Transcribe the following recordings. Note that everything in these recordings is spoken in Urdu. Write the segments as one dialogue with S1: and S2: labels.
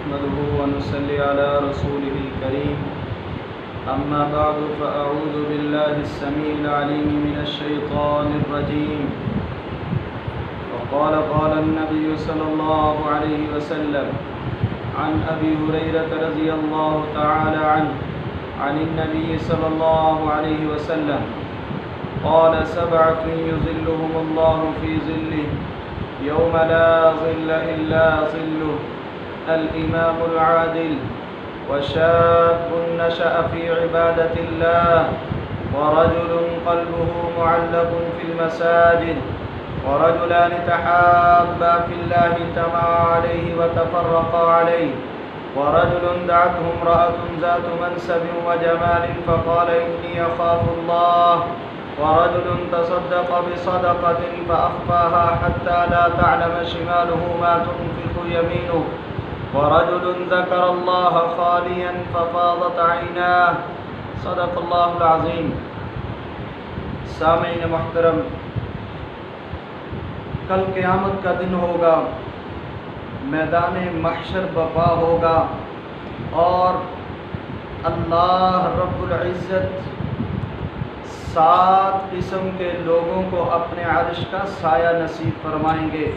S1: نحمده ونصلي على رسوله الكريم أما بعد فأعوذ بالله السميع العليم من الشيطان الرجيم قال النبي صلى الله عليه وسلم عن أبي هريرة رضي الله تعالى عنه عن النبي صلى الله عليه وسلم قال سبعة يظلهم الله في ظله يوم لا ظل إلا ظله الإمام العادل وشاب نشأ في عبادة الله ورجل قلبه معلق في المساجد ورجلان تحابا في الله اجتمعا عليه وتفرقا عليه ورجل دعته امرأة ذات منسب وجمال فقال إني أخاف الله ورجل تصدق بصدقة فأخفاها حتى لا تعلم شماله ما تنفق يمينه ورجل ذكر الله خاليا ففاضت عيناه صدق الله العظيم. سامعین محترم، کل قیامت کا دن ہوگا، میدان محشر برپا ہوگا اور اللہ رب العزت 7 قسم کے لوگوں کو اپنے عرش کا سایہ نصیب فرمائیں گے.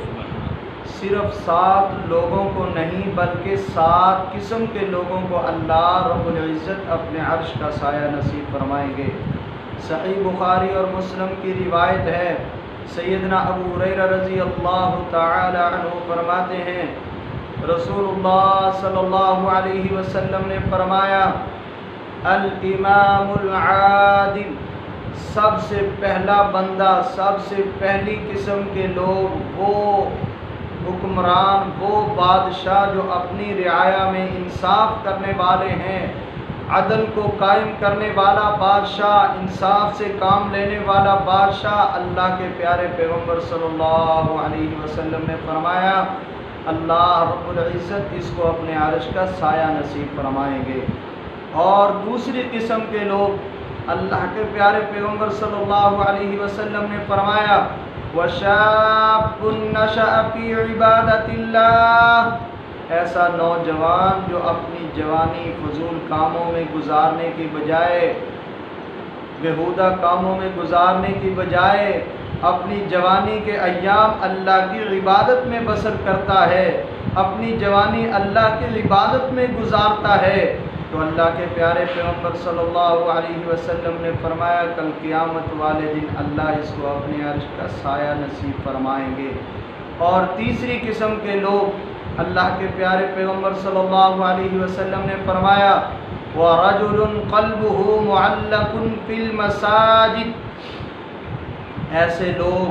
S1: صرف 7 لوگوں کو نہیں بلکہ 7 قسم کے لوگوں کو اللہ رب العزت اپنے عرش کا سایہ نصیب فرمائیں گے. صحیح بخاری اور مسلم کی روایت ہے، سیدنا ابو ہریرہ رضی اللہ تعالی عنہ فرماتے ہیں رسول اللہ صلی اللہ علیہ وسلم نے فرمایا الامام العادل، سب سے پہلا بندہ، سب سے پہلی قسم کے لوگ وہ حکمران، وہ بادشاہ جو اپنی رعایا میں انصاف کرنے والے ہیں، عدل کو قائم کرنے والا بادشاہ، انصاف سے کام لینے والا بادشاہ. اللہ کے پیارے پیغمبر صلی اللہ علیہ وسلم نے فرمایا اللہ رب العزت اس کو اپنے عرش کا سایہ نصیب فرمائیں گے. اور دوسری قسم کے لوگ اللہ کے پیارے پیغمبر صلی اللہ علیہ وسلم نے فرمایا وَشَابٌ نَشَأَ فِي عِبَادَةِ اللَّهِ، ایسا نوجوان جو اپنی جوانی فضول کاموں میں گزارنے کی بجائے، بیہودہ کاموں میں گزارنے کی بجائے اپنی جوانی کے ایام اللہ کی عبادت میں بسر کرتا ہے، اپنی جوانی اللہ کی عبادت میں گزارتا ہے، تو اللہ کے پیارے پیغمبر صلی اللہ علیہ وسلم نے فرمایا کل قیامت والے دن اللہ اس کو اپنے عرش کا سایہ نصیب فرمائیں گے. اور تیسری قسم کے لوگ اللہ کے پیارے پیغمبر صلی اللہ علیہ وسلم نے فرمایا وَرَجُلٌ قَلْبُهُ مُعَلَّقٌ فِي الْمَسَاجِدِ، ایسے لوگ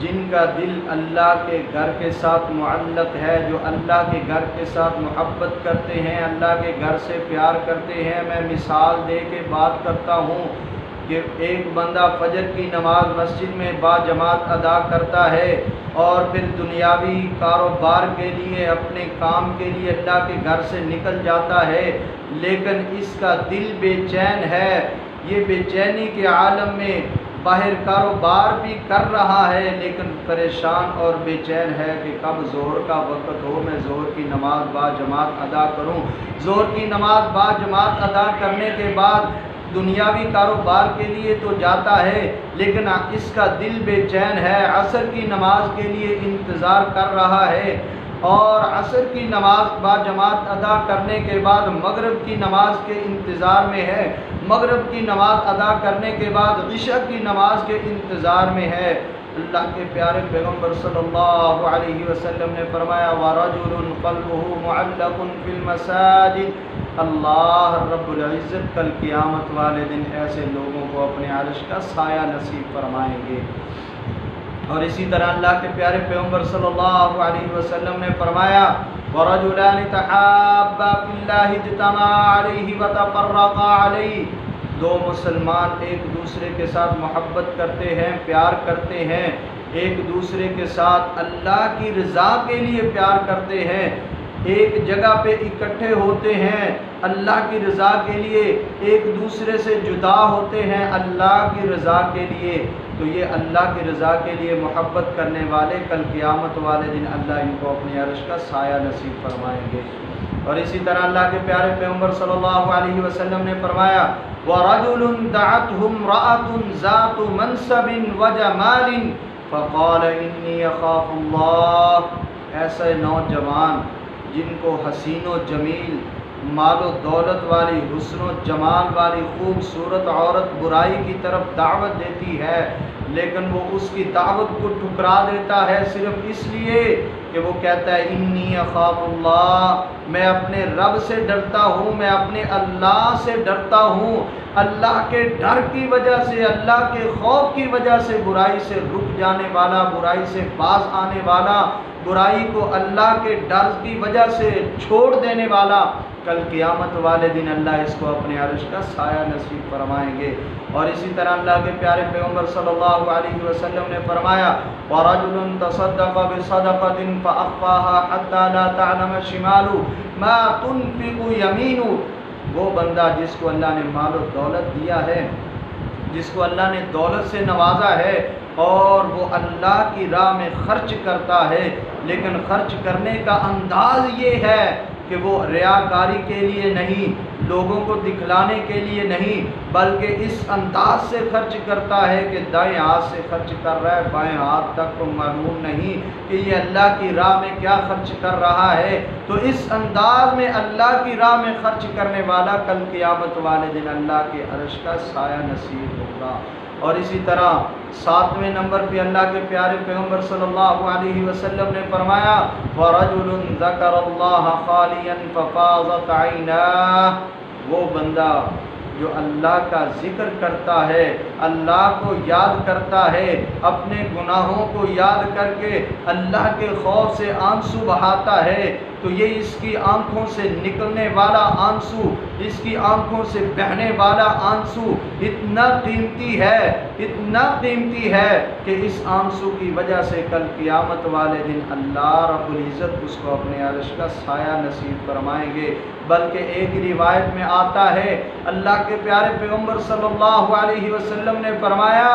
S1: جن کا دل اللہ کے گھر کے ساتھ معلق ہے، جو اللہ کے گھر کے ساتھ محبت کرتے ہیں، اللہ کے گھر سے پیار کرتے ہیں. میں مثال دے کے بات کرتا ہوں کہ ایک بندہ فجر کی نماز مسجد میں با جماعت ادا کرتا ہے اور پھر دنیاوی کاروبار کے لیے، اپنے کام کے لیے اللہ کے گھر سے نکل جاتا ہے، لیکن اس کا دل بے چین ہے. یہ بے چینی کے عالم میں باہر کاروبار بھی کر رہا ہے لیکن پریشان اور بے چین ہے کہ کب ظہر کا وقت ہو، میں ظہر کی نماز با جماعت ادا کروں. ظہر کی نماز با جماعت ادا کرنے کے بعد دنیاوی کاروبار کے لیے تو جاتا ہے لیکن اس کا دل بے چین ہے. عصر کی نماز کے لیے انتظار کر رہا ہے اور عصر کی نماز با جماعت ادا کرنے کے بعد مغرب کی نماز کے انتظار میں ہے، مغرب کی نماز ادا کرنے کے بعد عشاء کی نماز کے انتظار میں ہے. اللہ کے پیارے پیغمبر صلی اللہ علیہ وسلم نے فرمایا وَرَجُلٌ قَلْبُهُ مُعَلَّقٌ فِي الْمَسَاجِدِ، اللہ رب العزت کل قیامت والے دن ایسے لوگوں کو اپنے عرش کا سایہ نصیب فرمائیں گے. اور اسی طرح اللہ کے پیارے پیغمبر صلی اللہ علیہ وسلم نے فرمایا وَرَجُلَانِ تَحَابَّا فِي اللَّهِ اجْتَمَعَا عَلَيْهِ وَتَفَرَّقَا عَلَيْهِ، 2 مسلمان ایک دوسرے کے ساتھ محبت کرتے ہیں، پیار کرتے ہیں، ایک دوسرے کے ساتھ اللہ کی رضا کے لیے پیار کرتے ہیں، ایک جگہ پہ اکٹھے ہوتے ہیں اللہ کی رضا کے لیے، ایک دوسرے سے جدا ہوتے ہیں اللہ کی رضا کے لیے، تو یہ اللہ کی رضا کے لیے محبت کرنے والے کل قیامت والے دن اللہ ان کو اپنے عرش کا سایہ نصیب فرمائیں گے۔ اور اسی طرح اللہ کے پیارے پیغمبر صلی اللہ علیہ وسلم نے فرمایا وَرَجُلٌ دَعَتْهُ امْرَأَةٌ ذَاتُ مَنْصَبٍ وَجَمَالٍ فَقَالَ إِنِّي أَخَافُ اللَّهَ، ایسے نوجوان جن کو حسین و جمیل، مال و دولت والی، حسن و جمال والی خوبصورت عورت برائی کی طرف دعوت دیتی ہے، لیکن وہ اس کی دعوت کو ٹھکرا دیتا ہے صرف اس لیے کہ وہ کہتا ہے انی اخاف اللہ، میں اپنے رب سے ڈرتا ہوں، میں اپنے اللہ سے ڈرتا ہوں، اللہ کے ڈر کی وجہ سے، اللہ کے خوف کی وجہ سے برائی سے رک جانے والا، برائی سے باز آنے والا، برائی کو اللہ کے ڈر کی وجہ سے چھوڑ دینے والا، کل قیامت والے دن اللہ اس کو اپنے عرش کا سایہ نصیب فرمائیں گے۔ اور اسی طرح اللہ کے پیارے پیغمبر صلی اللہ علیہ وسلم نے فرمایا وَرَجُلٌ تَصَدَّقَ بِصَدَقَةٍ فَأَخْفَاهَا حَتَّى لَا تَعْلَمَ شِمَالُهُ مَا تُنْفِقُ يَمِينُهُ، وہ بندہ جس کو اللہ نے مال و دولت دیا ہے، جس کو اللہ نے دولت سے نوازا ہے اور وہ اللہ کی راہ میں خرچ کرتا ہے، لیکن خرچ کرنے کا انداز یہ ہے کہ وہ ریاکاری کے لیے نہیں، لوگوں کو دکھلانے کے لیے نہیں، بلکہ اس انداز سے خرچ کرتا ہے کہ دائیں ہاتھ سے خرچ کر رہا ہے، بائیں ہاتھ تک کو معلوم نہیں کہ یہ اللہ کی راہ میں کیا خرچ کر رہا ہے، تو اس انداز میں اللہ کی راہ میں خرچ کرنے والا کل قیامت والے دن اللہ کے عرش کا سایہ نصیب ہوگا۔ اور اسی طرح 7ویں نمبر پہ اللہ کے پیارے پیغمبر صلی اللہ علیہ وسلم نے فرمایا وَرَجُلٌ ذَكَرَ اللَّهَ خَالِيًا فَفَاضَتْ عَيْنَاهُ، وہ بندہ جو اللہ کا ذکر کرتا ہے، اللہ کو یاد کرتا ہے، اپنے گناہوں کو یاد کر کے اللہ کے خوف سے آنسو بہاتا ہے، تو یہ اس کی آنکھوں سے نکلنے والا آنسو، اس کی آنکھوں سے بہنے والا آنسو اتنا قیمتی ہے، اتنا قیمتی ہے کہ اس آنسو کی وجہ سے کل قیامت والے دن اللہ رب العزت اس کو اپنے عرش کا سایہ نصیب فرمائیں گے۔ بلکہ ایک روایت میں آتا ہے اللہ کے پیارے پیغمبر صلی اللہ علیہ وسلم نے فرمایا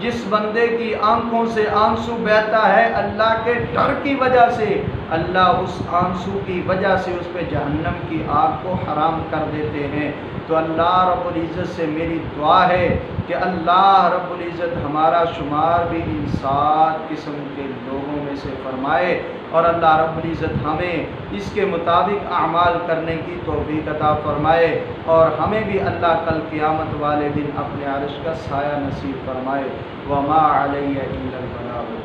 S1: جس بندے کی آنکھوں سے آنسو بہتا ہے اللہ کے ڈر کی وجہ سے، اللہ اس آنسو کی وجہ سے اس پہ جہنم کی آگ کو حرام کر دیتے ہیں۔ تو اللہ رب العزت سے میری دعا ہے کہ اللہ رب العزت ہمارا شمار بھی ان 7 قسم کے لوگوں میں سے فرمائے، اور اللہ رب العزت ہمیں اس کے مطابق اعمال کرنے کی توفیق عطا فرمائے، اور ہمیں بھی اللہ کل قیامت والے دن اپنے عرش کا سایہ نصیب فرمائے۔ وما علیہ الا البلاغ۔